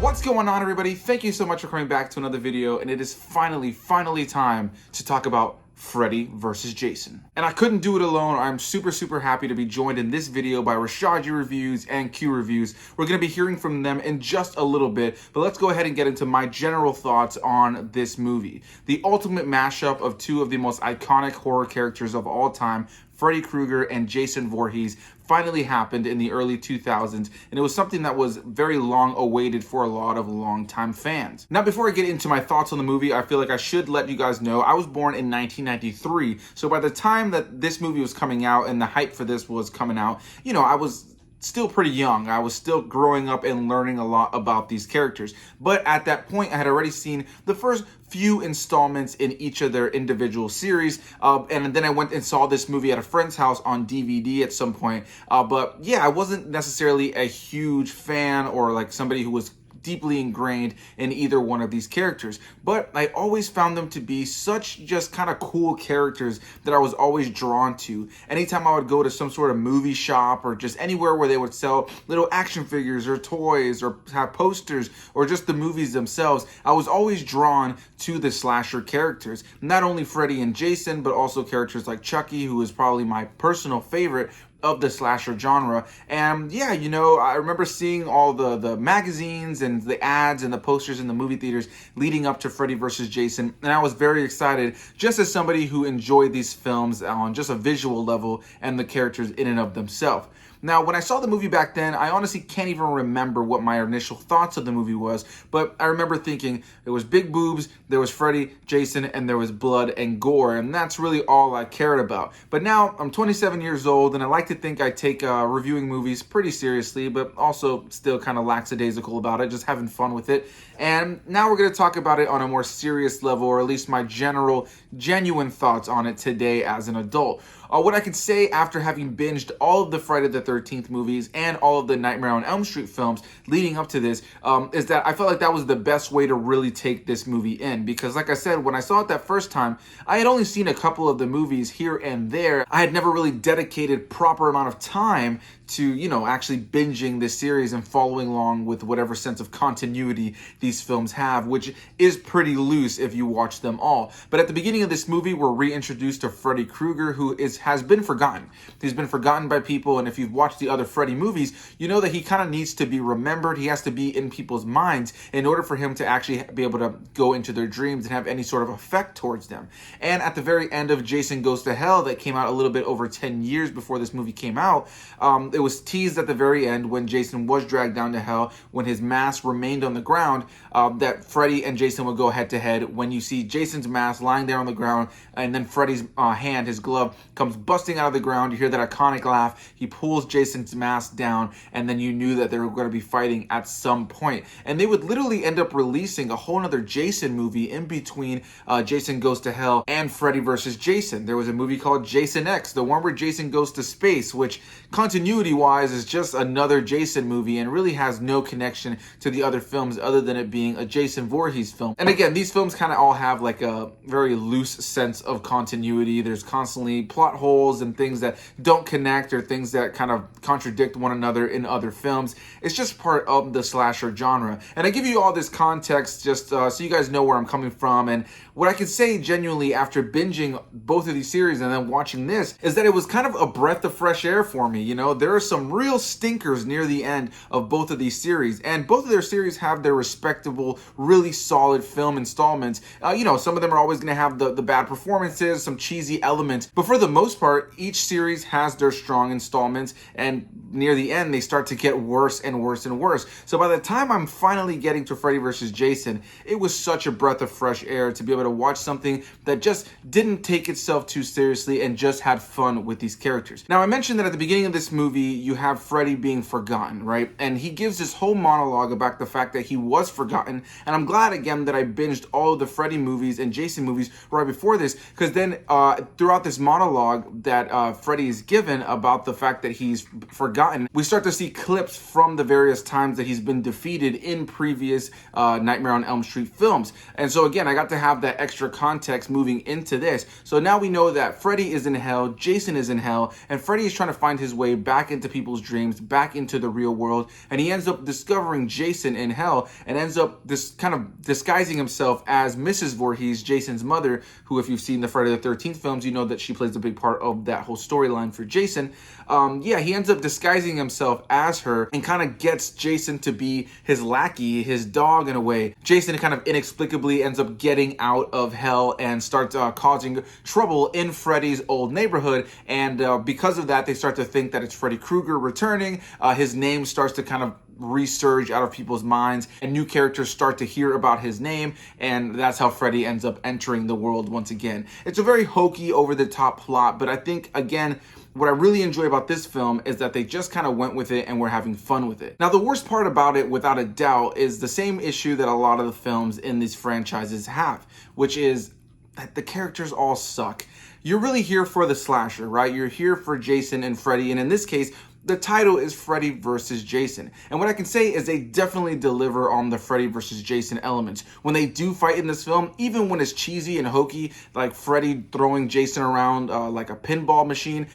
What's going on, everybody? Thank you so much for coming back to another video, and it is finally time to talk about Freddy versus Jason. And I couldn't do it alone. I'm super happy to be joined in this video by Rashad Reviews and Q Reviews. We're going to be hearing from them in just a little bit, but let's go ahead and get into my general thoughts on this movie. The ultimate mashup of two of the most iconic horror characters of all time, Freddy Krueger and Jason Voorhees, finally happened in the early 2000s, and it was something that was very long awaited for a lot of longtime fans. Now, before I get into my thoughts on the movie, I feel like I should let you guys know I was born in 1993, so by the time that this movie was coming out and the hype for this was coming out, you know, I was still pretty young. I was still growing up and learning a lot about these characters. But at that point, I had already seen the first few installments in each of their individual series. And then I went and saw this movie at a friend's house on DVD at some point. But yeah, I wasn't necessarily a huge fan or like somebody who was deeply ingrained in either one of these characters, but I always found them to be such just kind of cool characters that I was always drawn to. Anytime I would go to some sort of movie shop or just anywhere where they would sell little action figures or toys or have posters or just the movies themselves, I was always drawn to the slasher characters. Not only Freddy and Jason, but also characters like Chucky, who is probably my personal favorite of the slasher genre. And yeah, you know, I remember seeing all the magazines and the ads and the posters in the movie theaters leading up to Freddy vs. Jason, and I was very excited just as somebody who enjoyed these films on just a visual level and the characters in and of themselves. Now, when I saw the movie back then, I honestly can't even remember what my initial thoughts of the movie was, but I remember thinking there was big boobs, there was Freddy, Jason, and there was blood and gore, and that's really all I cared about. But now, I'm 27 years old, and I like to think I take reviewing movies pretty seriously, but also still kind of lackadaisical about it, just having fun with it. And now we're going to talk about it on a more serious level, or at least my genuine thoughts on it today as an adult. What I can say after having binged all of the Friday the 13th movies and all of the Nightmare on Elm Street films leading up to this is that I felt like that was the best way to really take this movie in. Because like I said, when I saw it that first time, I had only seen a couple of the movies here and there. I had never really dedicated proper amount of time to, you know, actually binging this series and following along with whatever sense of continuity these films have, which is pretty loose if you watch them all. But at the beginning of this movie, we're reintroduced to Freddy Krueger, who has been forgotten. He's been forgotten by people, and if you've watched the other Freddy movies, you know that he kind of needs to be remembered. He has to be in people's minds in order for him to actually be able to go into their dreams and have any sort of effect towards them. And at the very end of Jason Goes to Hell, that came out a little bit over 10 years before this movie came out, it was teased at the very end when Jason was dragged down to hell, when his mask remained on the ground, that Freddy and Jason would go head to head. When you see Jason's mask lying there on the ground, and then Freddy's hand, his glove, comes busting out of the ground, you hear that iconic laugh, he pulls Jason's mask down, and then you knew that they were going to be fighting at some point. And they would literally end up releasing a whole other Jason movie in between Jason Goes to Hell and Freddy vs. Jason. There was a movie called Jason X, the one where Jason goes to space, which continuity-wise is just another Jason movie and really has no connection to the other films other than it being a Jason Voorhees film. And again, these films kind of all have like a very loose sense of continuity. There's constantly plot holes and things that don't connect or things that kind of contradict one another in other films. It's just part of the slasher genre. And I give you all this context just so you guys know where I'm coming from. And what I can say genuinely after binging both of these series and then watching this is that it was kind of a breath of fresh air for me. You know, there are some real stinkers near the end of both of these series, and both of their series have their respectable, really solid film installments. You know, some of them are always going to have the bad performances, some cheesy elements, but for the most part, each series has their strong installments, and near the end, they start to get worse and worse and worse. So by the time I'm finally getting to Freddy vs. Jason, it was such a breath of fresh air to be able to watch something that just didn't take itself too seriously and just had fun with these characters. Now, I mentioned that at the beginning of this movie, you have Freddy being forgotten, right? And he gives this whole monologue about the fact that he was forgotten, and I'm glad, again, that I binged all of the Freddy movies and Jason movies right before this, because then throughout this monologue that Freddy is given about the fact that he's he's forgotten, we start to see clips from the various times that he's been defeated in previous Nightmare on Elm Street films. And so again, I got to have that extra context moving into this. So now we know that Freddy is in hell, Jason is in hell, and Freddy is trying to find his way back into people's dreams, back into the real world, and he ends up discovering Jason in hell and ends up kind of disguising himself as Mrs. Voorhees, Jason's mother, who, if you've seen the Friday the 13th films, you know that she plays a big part of that whole storyline for Jason. Yeah, he ends up disguising himself as her and kind of gets Jason to be his lackey, his dog in a way. Jason kind of inexplicably ends up getting out of hell and starts causing trouble in Freddy's old neighborhood, and because of that, they start to think that it's Freddy Krueger returning. His name starts to kind of resurge out of people's minds, and new characters start to hear about his name, and that's how Freddy ends up entering the world once again. It's a very hokey, over-the-top plot, but I think, again, what I really enjoy about this film is that they just kind of went with it and we're having fun with it. Now, the worst part about it, without a doubt, is the same issue that a lot of the films in these franchises have, which is that the characters all suck. You're really here for the slasher, right? You're here for Jason and Freddy, and in this case, the title is Freddy versus Jason. And what I can say is they definitely deliver on the Freddy versus Jason elements. When they do fight in this film, even when it's cheesy and hokey, like Freddy throwing Jason around like a pinball machine.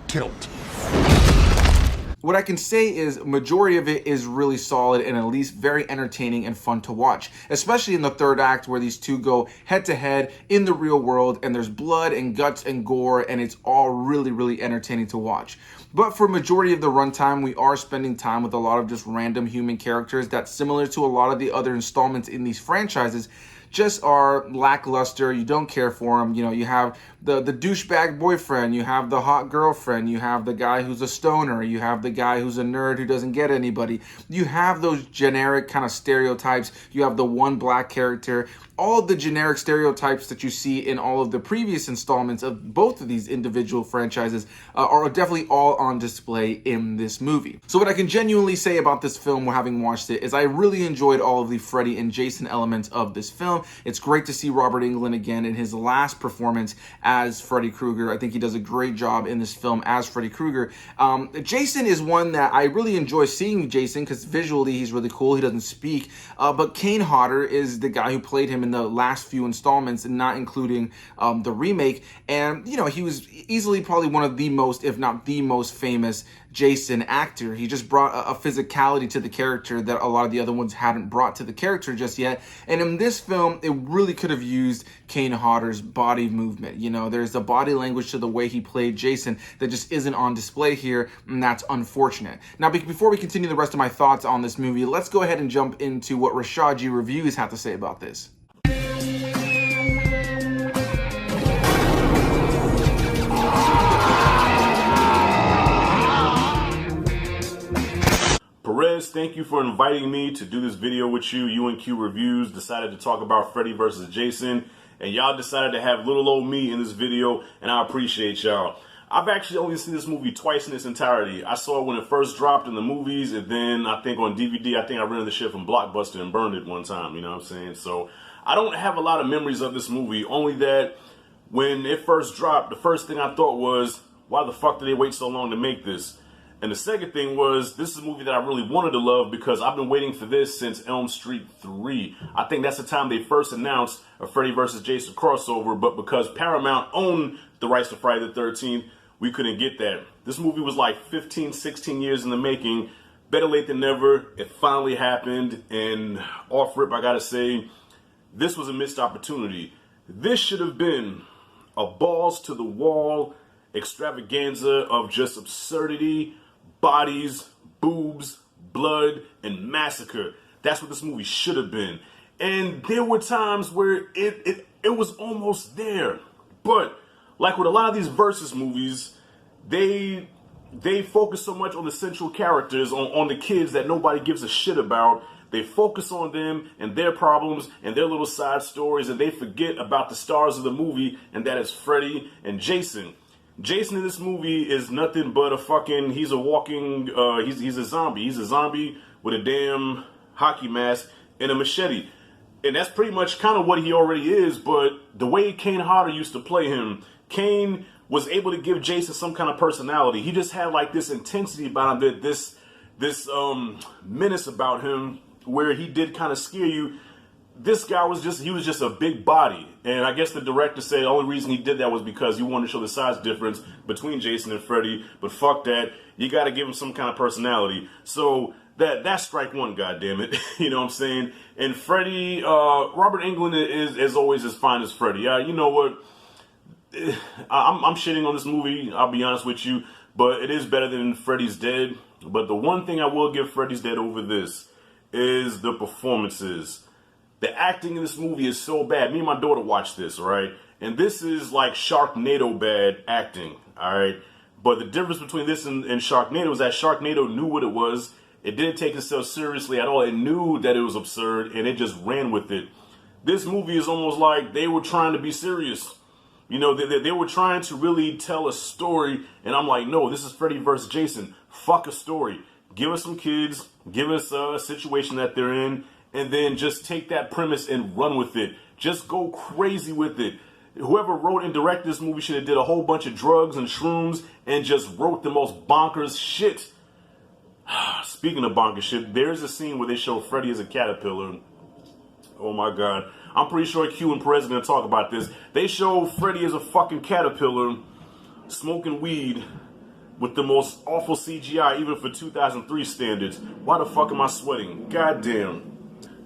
Killed. What I can say is majority of it is really solid and at least very entertaining and fun to watch, especially in the third act where these two go head to head in the real world and there's blood and guts and gore, and it's all really, really entertaining to watch. But for majority of the runtime, we are spending time with a lot of just random human characters that, similar to a lot of the other installments in these franchises, just are lackluster. You don't care for them. You know, you have the douchebag boyfriend, you have the hot girlfriend, you have the guy who's a stoner, you have the guy who's a nerd who doesn't get anybody. You have those generic kind of stereotypes. You have the one black character. All of the generic stereotypes that you see in all of the previous installments of both of these individual franchises are definitely all on display in this movie. So what I can genuinely say about this film, having watched it, is I really enjoyed all of the Freddy and Jason elements of this film. It's great to see Robert Englund again in his last performance as Freddy Krueger. I think he does a great job in this film as Freddy Krueger. Jason is one that I really enjoy seeing Jason because visually he's really cool. He doesn't speak. But Kane Hodder is the guy who played him in the last few installments, and not including the remake. And, you know, he was easily probably one of the most, if not the most famous Jason actor. He just brought a physicality to the character that a lot of the other ones hadn't brought to the character just yet. And in this film, it really could have used Kane Hodder's body movement. You know, there's a body language to the way he played Jason that just isn't on display here, and that's unfortunate. Now, before we continue the rest of my thoughts on this movie, let's go ahead and jump into what Rashad Reviews have to say about this. Perez, thank you for inviting me to do this video with you. UNQ Reviews decided to talk about Freddy versus Jason, and y'all decided to have little old me in this video, and I appreciate y'all. I've actually only seen this movie twice in its entirety. I saw it when it first dropped in the movies, and then I think on DVD, I think I rented the shit from Blockbuster and burned it one time, you know what I'm saying? So I don't have a lot of memories of this movie, only that when it first dropped, the first thing I thought was, why the fuck did they wait so long to make this? And the second thing was, this is a movie that I really wanted to love because I've been waiting for this since Elm Street 3. I think that's the time they first announced a Freddy vs. Jason crossover, but because Paramount owned the rights to Friday the 13th, we couldn't get that. This movie was like 15, 16 years in the making. Better late than never. It finally happened, and off rip, I gotta say, this was a missed opportunity. This should have been a balls to the wall extravaganza of just absurdity, bodies, boobs, blood, and massacre. That's what this movie should have been. And there were times where it was almost there. But like with a lot of these versus movies, they focus so much on the central characters, on the kids that nobody gives a shit about. They focus on them and their problems and their little side stories, and they forget about the stars of the movie, and that is Freddy and Jason. Jason in this movie is nothing but a fucking, he's a walking, he's a zombie. He's a zombie with a damn hockey mask and a machete. And that's pretty much kind of what he already is, but the way Kane Hodder used to play him, Kane was able to give Jason some kind of personality. He just had like this intensity about him, this menace about him, where he did kind of scare you. This guy was just a big body. And I guess the director said the only reason he did that was because he wanted to show the size difference between Jason and Freddy. But fuck that. You got to give him some kind of personality. So that's strike one, goddammit. You know what I'm saying? And Freddy, Robert Englund is always as fine as Freddy. You know what? I'm shitting on this movie, I'll be honest with you. But it is better than Freddy's Dead. But the one thing I will give Freddy's Dead over this is the performances. The acting in this movie is so bad. Me and my daughter watched this, right? And this is like Sharknado bad acting, all right? But the difference between this and Sharknado is that Sharknado knew what it was. It didn't take itself seriously at all. It knew that it was absurd, and it just ran with it. This movie is almost like they were trying to be serious. You know, they were trying to really tell a story, and I'm like, no, this is Freddy versus Jason. Fuck a story. Give us some kids. Give us a situation that they're in. And then just take that premise and run with it. Just go crazy with it. Whoever wrote and directed this movie should have did a whole bunch of drugs and shrooms and just wrote the most bonkers shit. Speaking of bonkers shit, there's a scene where they show Freddy as a caterpillar. Oh my God. I'm pretty sure Q and Perez are going to talk about this. They show Freddy as a fucking caterpillar smoking weed with the most awful CGI even for 2003 standards. Why the fuck am I sweating? Goddamn.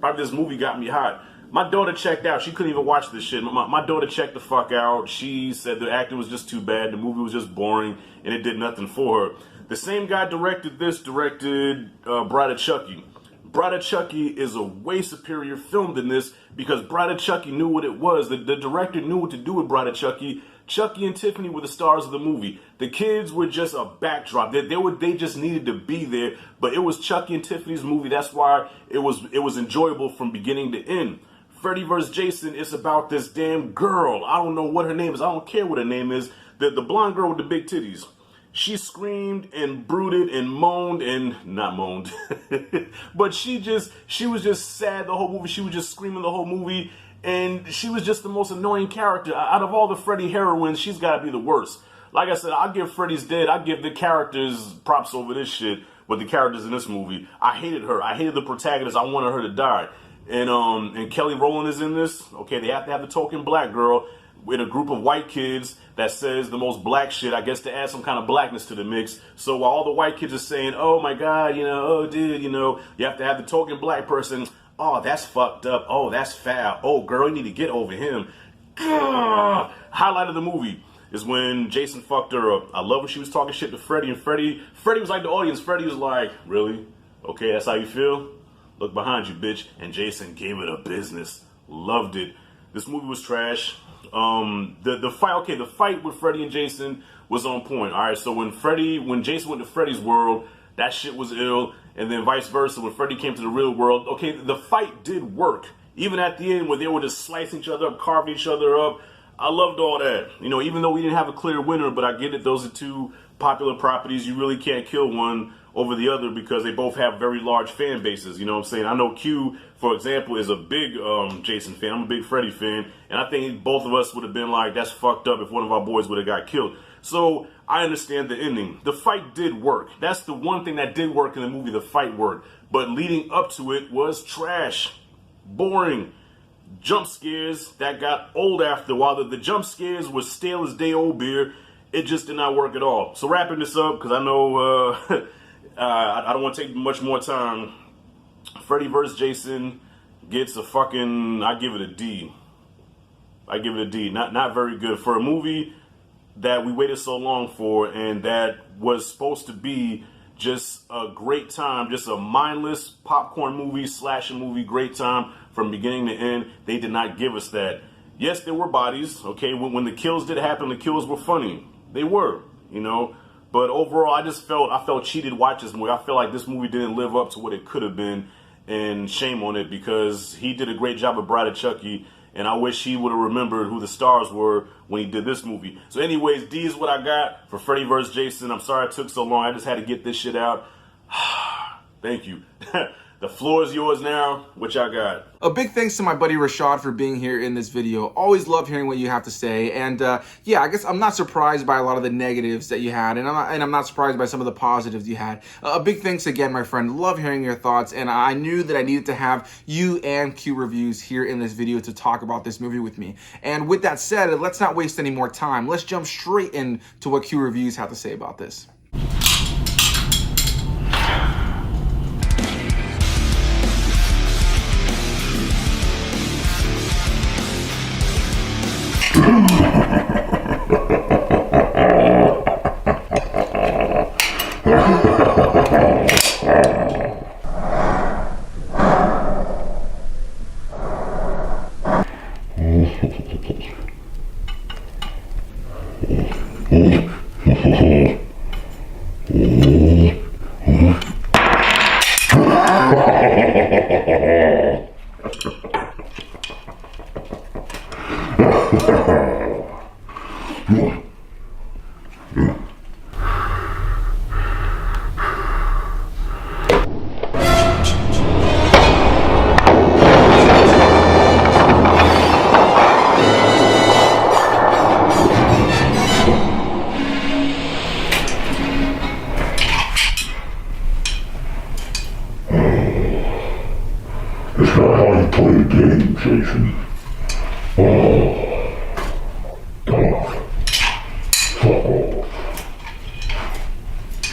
Probably this movie got me hot. My daughter checked out. She couldn't even watch this shit. My daughter checked the fuck out. She said the acting was just too bad. The movie was just boring, and it did nothing for her. The same guy directed Bride of Chucky. Bride of Chucky is a way superior film than this because Bride of Chucky knew what it was. The director knew what to do with Bride of Chucky. Chucky and Tiffany were the stars of the movie. The kids were just a backdrop. They just needed to be there. But it was Chucky and Tiffany's movie. That's why it was enjoyable from beginning to end. Freddy vs. Jason is about this damn girl. I don't know what her name is. I don't care what her name is. The blonde girl with the big titties. She screamed and brooded and moaned and not moaned. But she was just sad the whole movie. She was just screaming the whole movie. And she was just the most annoying character. Out of all the Freddy heroines, she's got to be the worst. Like I said, I'll give Freddy's Dead. I'll give the characters props over this shit with the characters in this movie. I hated her. I hated the protagonist. I wanted her to die. And Kelly Rowland is in this. Okay, they have to have the token black girl with a group of white kids that says the most black shit, I guess, to add some kind of blackness to the mix. So while all the white kids are saying, oh my God, you know, oh dude, you know, you have to have the token black person. Oh, that's fucked up. Oh, that's foul. Oh, girl, you need to get over him. Highlight of the movie is when Jason fucked her up. I love when she was talking shit to Freddy, and Freddy was like the audience. Freddy was like, really? Okay, that's how you feel? Look behind you, bitch. And Jason gave it a business. Loved it. This movie was trash. The fight with Freddy and Jason was on point. All right, so when Jason went to Freddy's world, that shit was ill. And then vice versa, when Freddy came to the real world, okay, the fight did work. Even at the end, when they were just slicing each other up, carving each other up, I loved all that. You know, even though we didn't have a clear winner, but I get it, those are two popular properties. You really can't kill one over the other because they both have very large fan bases. You know what I'm saying? I know Q, for example, is a big Jason fan. I'm a big Freddy fan. And I think both of us would have been like, that's fucked up if one of our boys would have got killed. So I understand the ending. The fight did work. That's the one thing that did work in the movie. The fight worked. But leading up to it was trash. Boring. Jump scares that got old after a while. The jump scares were stale as day old beer. It just did not work at all. So wrapping this up, because I know I don't want to take much more time. Freddy vs. Jason gets a fucking, I give it a D. I give it a D. Not very good. For a movie that we waited so long for and that was supposed to be just a great time, just a mindless popcorn movie, slasher movie, great time from beginning to end. They did not give us that. Yes, there were bodies, okay? When the kills did happen, the kills were funny. They were, you know? But overall, I felt cheated watching this movie. I felt like this movie didn't live up to what it could have been, and shame on it because he did a great job of Bride of Chucky, and I wish he would have remembered who the stars were when he did this movie. So anyways, D is what I got for Freddy vs. Jason. I'm sorry it took so long. I just had to get this shit out. Thank you. The floor is yours now. What y'all got? A big thanks to my buddy Rashad for being here in this video. Always love hearing what you have to say. And yeah, I guess I'm not surprised by a lot of the negatives that you had, and I'm not surprised by some of the positives you had. A big thanks again, my friend. Love hearing your thoughts, and I knew that I needed to have you and Q Reviews here in this video to talk about this movie with me. And with that said, let's not waste any more time. Let's jump straight into what Q Reviews have to say about this. It's not how you play a game, Jason.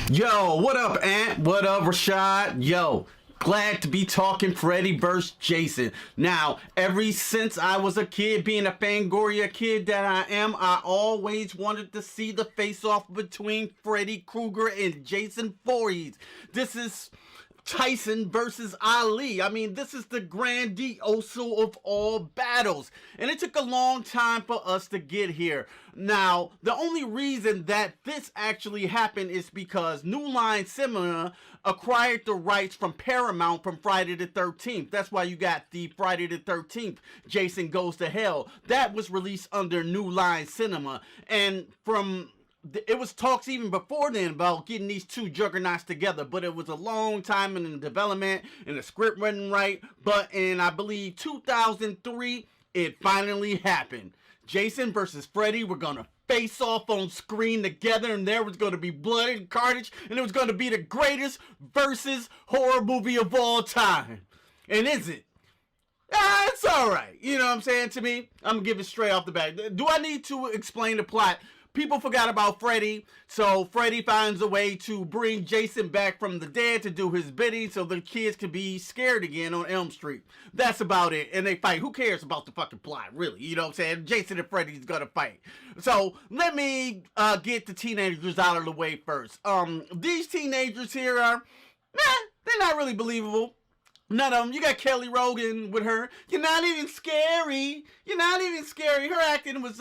Yo, what up, Ant? What up, Rashad? Yo, glad to be talking Freddy vs. Jason. Now, ever since I was a kid, being a Fangoria kid that I am, I always wanted to see the face-off between Freddy Krueger and Jason Voorhees. This is Tyson versus Ali. I mean, this is the grandioso of all battles. And it took a long time for us to get here. Now, the only reason that this actually happened is because New Line Cinema acquired the rights from Paramount from Friday the 13th. That's why you got the Friday the 13th, Jason Goes to Hell. That was released under New Line Cinema. And it was talks even before then about getting these two juggernauts together, but it was a long time in the development and the script wasn't right. But in, I believe, 2003, it finally happened. Jason versus Freddy were gonna face off on screen together, and there was gonna be blood and carnage, and it was gonna be the greatest versus horror movie of all time. And is it? It's alright. You know what I'm saying? To me, I'm gonna give it straight off the bat. Do I need to explain the plot? People forgot about Freddy, so Freddy finds a way to bring Jason back from the dead to do his bidding so the kids can be scared again on Elm Street. That's about it, and they fight. Who cares about the fucking plot, really? You know what I'm saying? Jason and Freddy's gonna fight. So, let me get the teenagers out of the way first. These teenagers here are, they're not really believable. None of them. You got Kelly Rogan with her. You're not even scary. You're not even scary. Her acting was,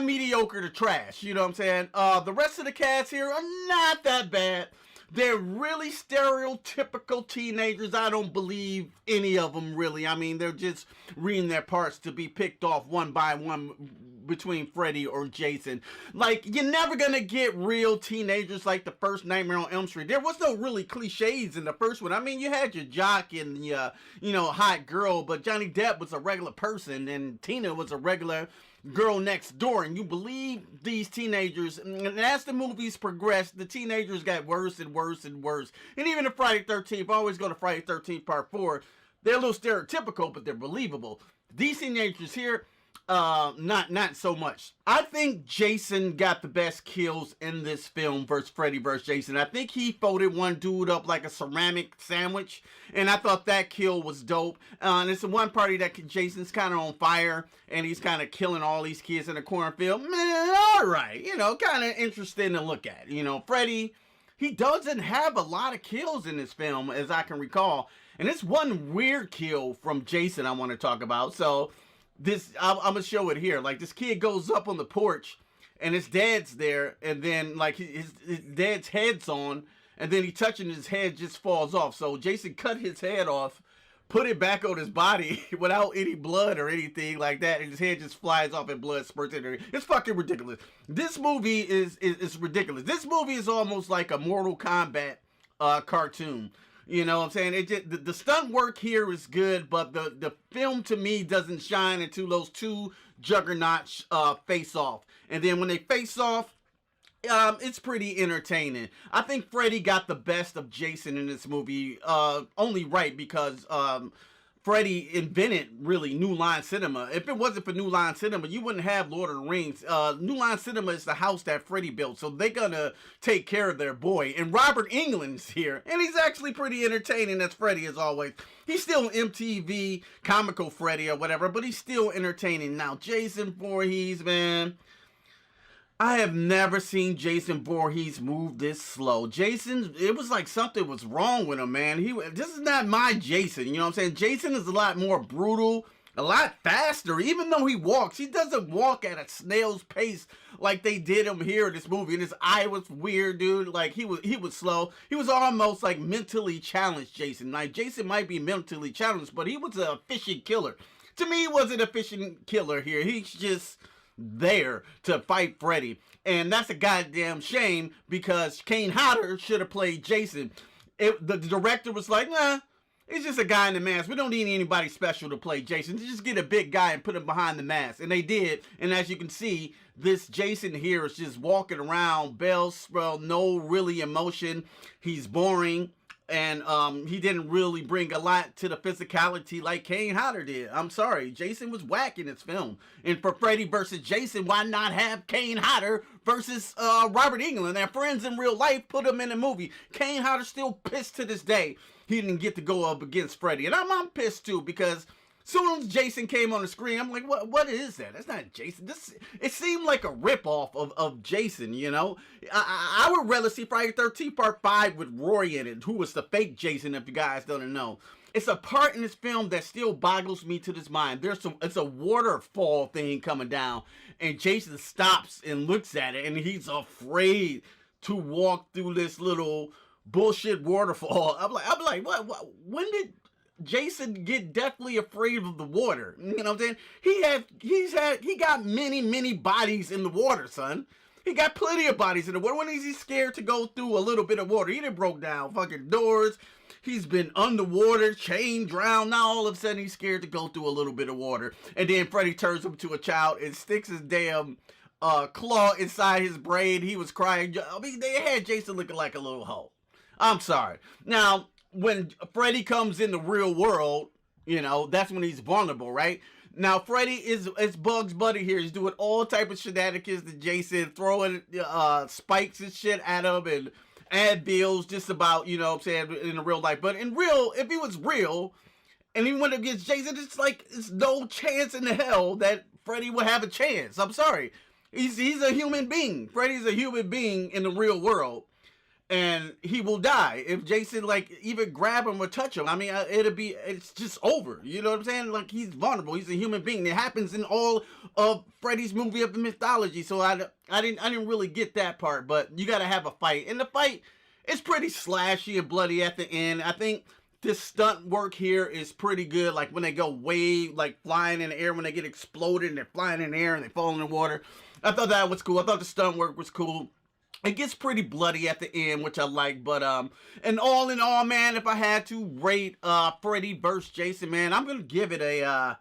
mediocre to trash. You know what I'm saying? The rest of the cast here are not that bad. They're really stereotypical teenagers. I don't believe any of them, really. I mean, they're just reading their parts to be picked off one by one between Freddy or Jason. Like, you're never gonna get real teenagers like the first Nightmare on Elm Street. There was no really cliches in the first one. I mean, you had your jock and your, hot girl, but Johnny Depp was a regular person and Tina was a regular girl next door, and you believe these teenagers. And as the movies progressed, the teenagers got worse and worse and worse. And even in Friday 13th, I always go to Friday 13th Part 4, they're a little stereotypical, but they're believable. These teenagers here, not so much. I think Jason got the best kills in this film versus Freddy versus Jason. I think he folded one dude up like a ceramic sandwich, and I thought that kill was dope. And it's the one party that Jason's kind of on fire, and he's kind of killing all these kids in the cornfield. Man, all right, kind of interesting to look at. Freddy, he doesn't have a lot of kills in this film, as I can recall. And it's one weird kill from Jason I want to talk about. So I'm gonna show it here. Like, this kid goes up on the porch and his dad's there, and then like his dad's head's on, and then he touching his head just falls off. So Jason cut his head off, put it back on his body without any blood or anything like that, and his head just flies off and blood spurts in there. It's fucking ridiculous. This movie is ridiculous. This movie is almost like a Mortal Kombat cartoon. You know what I'm saying? It just, the stunt work here is good, but the film to me doesn't shine until those two juggernauts face off. And then when they face off, it's pretty entertaining. I think Freddy got the best of Jason in this movie, only right because Freddy invented really New Line Cinema. If it wasn't for New Line Cinema, you wouldn't have Lord of the Rings. New Line Cinema is the house that Freddy built, so they're gonna take care of their boy. And Robert Englund's here, and he's actually pretty entertaining as Freddy as always. He's still MTV comical Freddy or whatever, but he's still entertaining. Now, Jason Voorhees, man, I have never seen Jason Voorhees move this slow. Jason, it was like something was wrong with him, man. This is not my Jason, you know what I'm saying? Jason is a lot more brutal, a lot faster. Even though he walks, he doesn't walk at a snail's pace like they did him here in this movie. And his eye was weird, dude. Like, he was slow. He was almost like mentally challenged, Jason. Like, Jason might be mentally challenged, but he was an efficient killer. To me, he wasn't an efficient killer here. He's just there to fight Freddy, and that's a goddamn shame because Kane Hodder should have played Jason. The director was like, nah, it's just a guy in the mask. We don't need anybody special to play Jason. Just get a big guy and put him behind the mask. And they did, and as you can see, this Jason here is just walking around, bells swell, no really emotion. He's boring. And he didn't really bring a lot to the physicality like Kane Hodder did. I'm sorry, Jason was whack in this film. And for Freddy versus Jason, why not have Kane Hodder versus Robert Englund? Their friends in real life, put them in the movie. Kane Hodder's still pissed to this day he didn't get to go up against Freddy. And I'm pissed too, because soon as Jason came on the screen, I'm like, what is that? That's not Jason. It seemed like a ripoff of Jason, you know? I would rather see Friday the 13th Part 5 with Roy in it, who was the fake Jason, if you guys don't know. It's a part in this film that still boggles me to this mind. It's a waterfall thing coming down, and Jason stops and looks at it, and he's afraid to walk through this little bullshit waterfall. I'm like, what? When did Jason get deathly afraid of the water? You know what I'm saying? He got many bodies in the water, son. He got plenty of bodies in the water. When is he scared to go through a little bit of water? He done broke down fucking doors. He's been underwater, chained, drowned. Now all of a sudden he's scared to go through a little bit of water. And then Freddy turns him to a child and sticks his damn claw inside his brain. He was crying. I mean, they had Jason looking like a little hoe. I'm sorry. Now, when Freddy comes in the real world, you know, that's when he's vulnerable, right? Now, Freddy is Bugs Bunny here. He's doing all type of shenanigans to Jason, throwing spikes and shit at him and Advils just about, you know what I'm saying, in the real life. But in real, if he was real and he went against Jason, it's like, it's no chance in the hell that Freddy would have a chance. I'm sorry. He's a human being. Freddy's a human being in the real world. And he will die if Jason, like, even grab him or touch him. I mean, it's just over. You know what I'm saying? Like, he's vulnerable. He's a human being. It happens in all of Freddy's movie of the mythology. So I didn't really get that part. But you got to have a fight. And the fight is pretty slashy and bloody at the end. I think this stunt work here is pretty good. Like, when they go way, like, flying in the air, when they get exploded and they're flying in the air and they fall in the water. I thought that was cool. I thought the stunt work was cool. It gets pretty bloody at the end, which I like, but and all in all, man, if I had to rate Freddy vs. Jason, man, I'm gonna give it a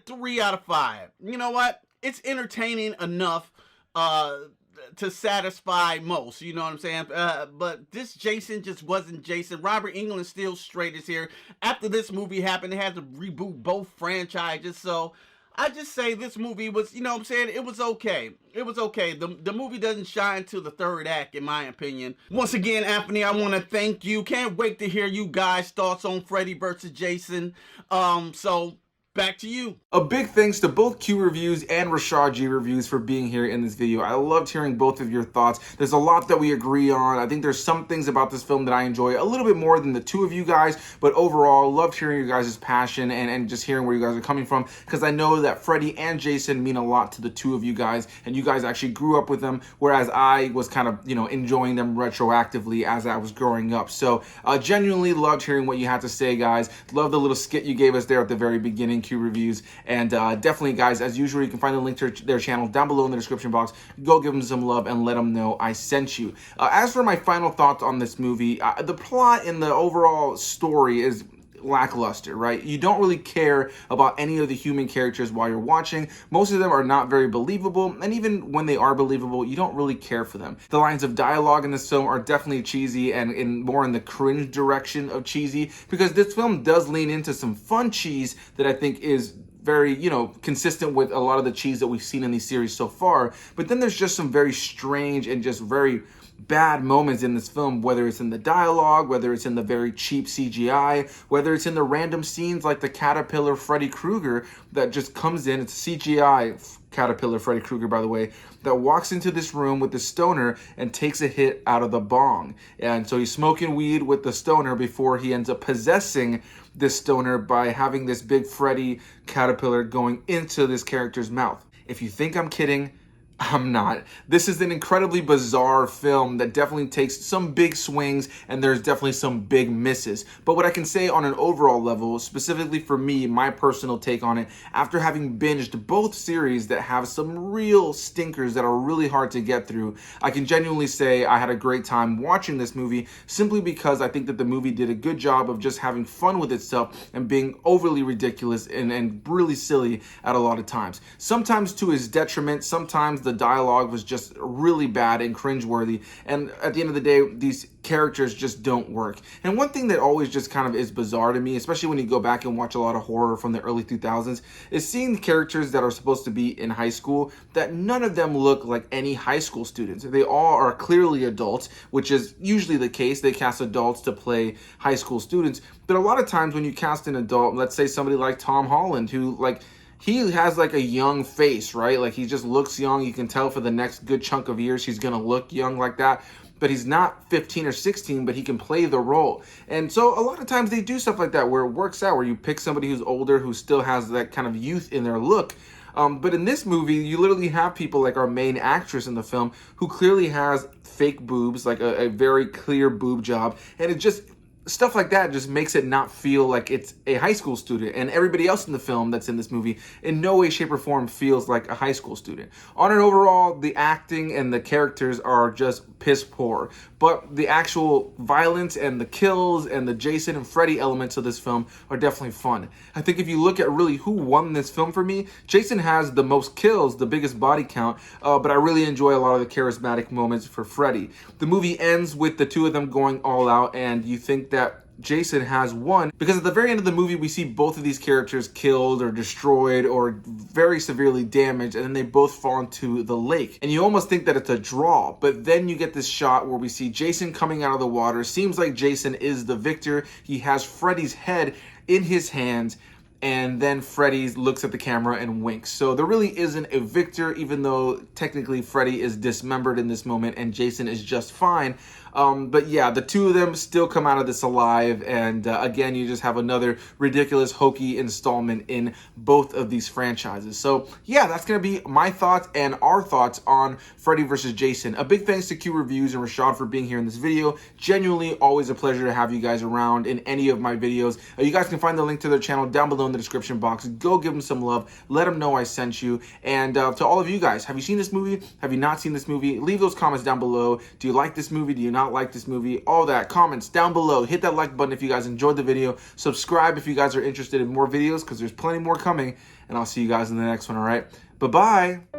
3 out of 5. You know what? It's entertaining enough to satisfy most. You know what I'm saying? But this Jason just wasn't Jason. Robert Englund still straight is here. After this movie happened, they had to reboot both franchises, so I just say this movie was, you know what I'm saying, it was okay. It was okay. The movie doesn't shine till the third act, in my opinion. Once again, Anthony, I want to thank you. Can't wait to hear you guys' thoughts on Freddy vs. Jason. So, back to you. A big thanks to both Q Reviews and Rashad G Reviews for being here in this video. I loved hearing both of your thoughts. There's a lot that we agree on. I think there's some things about this film that I enjoy a little bit more than the two of you guys, but overall, loved hearing your guys' passion and just hearing where you guys are coming from, because I know that Freddy and Jason mean a lot to the two of you guys, and you guys actually grew up with them, whereas I was kind of, you know, enjoying them retroactively as I was growing up. So, genuinely loved hearing what you had to say, guys. Love the little skit you gave us there at the very beginning. and Q reviews. And definitely, guys, as usual, you can find the link to their channel down below in the description box. Go give them some love and let them know I sent you. As for my final thoughts on this movie, the plot and the overall story is lackluster, right? You don't really care about any of the human characters while you're watching. Most of them are not very believable, and even when they are believable, you don't really care for them. The lines of dialogue in this film are definitely cheesy and more in the cringe direction of cheesy, because this film does lean into some fun cheese that I think is very, consistent with a lot of the cheese that we've seen in these series so far. But then there's just some very strange and just very bad moments in this film, whether it's in the dialogue, whether it's in the very cheap CGI, whether it's in the random scenes like the caterpillar Freddy Krueger that just comes in. It's CGI caterpillar Freddy Krueger, by the way, that walks into this room with the stoner and takes a hit out of the bong. And so he's smoking weed with the stoner before he ends up possessing this stoner by having this big Freddy caterpillar going into this character's mouth. If you think I'm kidding, I'm not. This is an incredibly bizarre film that definitely takes some big swings, and there's definitely some big misses. But what I can say on an overall level, specifically for me, my personal take on it, after having binged both series that have some real stinkers that are really hard to get through, I can genuinely say I had a great time watching this movie, simply because I think that the movie did a good job of just having fun with itself and being overly ridiculous and really silly at a lot of times. Sometimes to his detriment, sometimes the dialogue was just really bad and cringeworthy, and at the end of the day, these characters just don't work. And one thing that always just kind of is bizarre to me, especially when you go back and watch a lot of horror from the early 2000s, is seeing the characters that are supposed to be in high school, that none of them look like any high school students. They all are clearly adults, which is usually the case. They cast adults to play high school students, but a lot of times when you cast an adult, let's say somebody like Tom Holland, who he has like a young face, right? Like he just looks young. You can tell for the next good chunk of years he's gonna look young like that. But he's not 15 or 16, but he can play the role. And so a lot of times they do stuff like that where it works out, where you pick somebody who's older, who still has that kind of youth in their look. But in this movie, you literally have people like our main actress in the film who clearly has fake boobs, like a very clear boob job. And it just, stuff like that just makes it not feel like it's a high school student. And everybody else in the film that's in this movie in no way, shape, or form feels like a high school student. On an overall, the acting and the characters are just piss poor. But the actual violence and the kills and the Jason and Freddy elements of this film are definitely fun. I think if you look at really who won this film for me, Jason has the most kills, the biggest body count, but I really enjoy a lot of the charismatic moments for Freddy. The movie ends with the two of them going all out, and you think that Jason has won, because at the very end of the movie we see both of these characters killed or destroyed or very severely damaged, and then they both fall into the lake, and you almost think that it's a draw. But then you get this shot where we see Jason coming out of the water. Seems like Jason is the victor. He has Freddy's head in his hands, and then Freddy looks at the camera and winks. So there really isn't a victor, even though technically Freddy is dismembered in this moment and Jason is just fine. But yeah, the two of them still come out of this alive, and again, you just have another ridiculous, hokey installment in both of these franchises. So yeah, that's gonna be my thoughts and our thoughts on Freddy vs. Jason. A big thanks to Q Reviews and Rashad for being here in this video. Genuinely always a pleasure to have you guys around in any of my videos. You guys can find the link to their channel down below in the description box. Go give them some love. Let them know I sent you. And to all of you guys, have you seen this movie? Have you not seen this movie? Leave those comments down below. Do you like this movie? Do you not like this movie? All that, comments down below. Hit that like button if you guys enjoyed the video. Subscribe if you guys are interested in more videos, because there's plenty more coming, and I'll see you guys in the next one. All right, bye bye.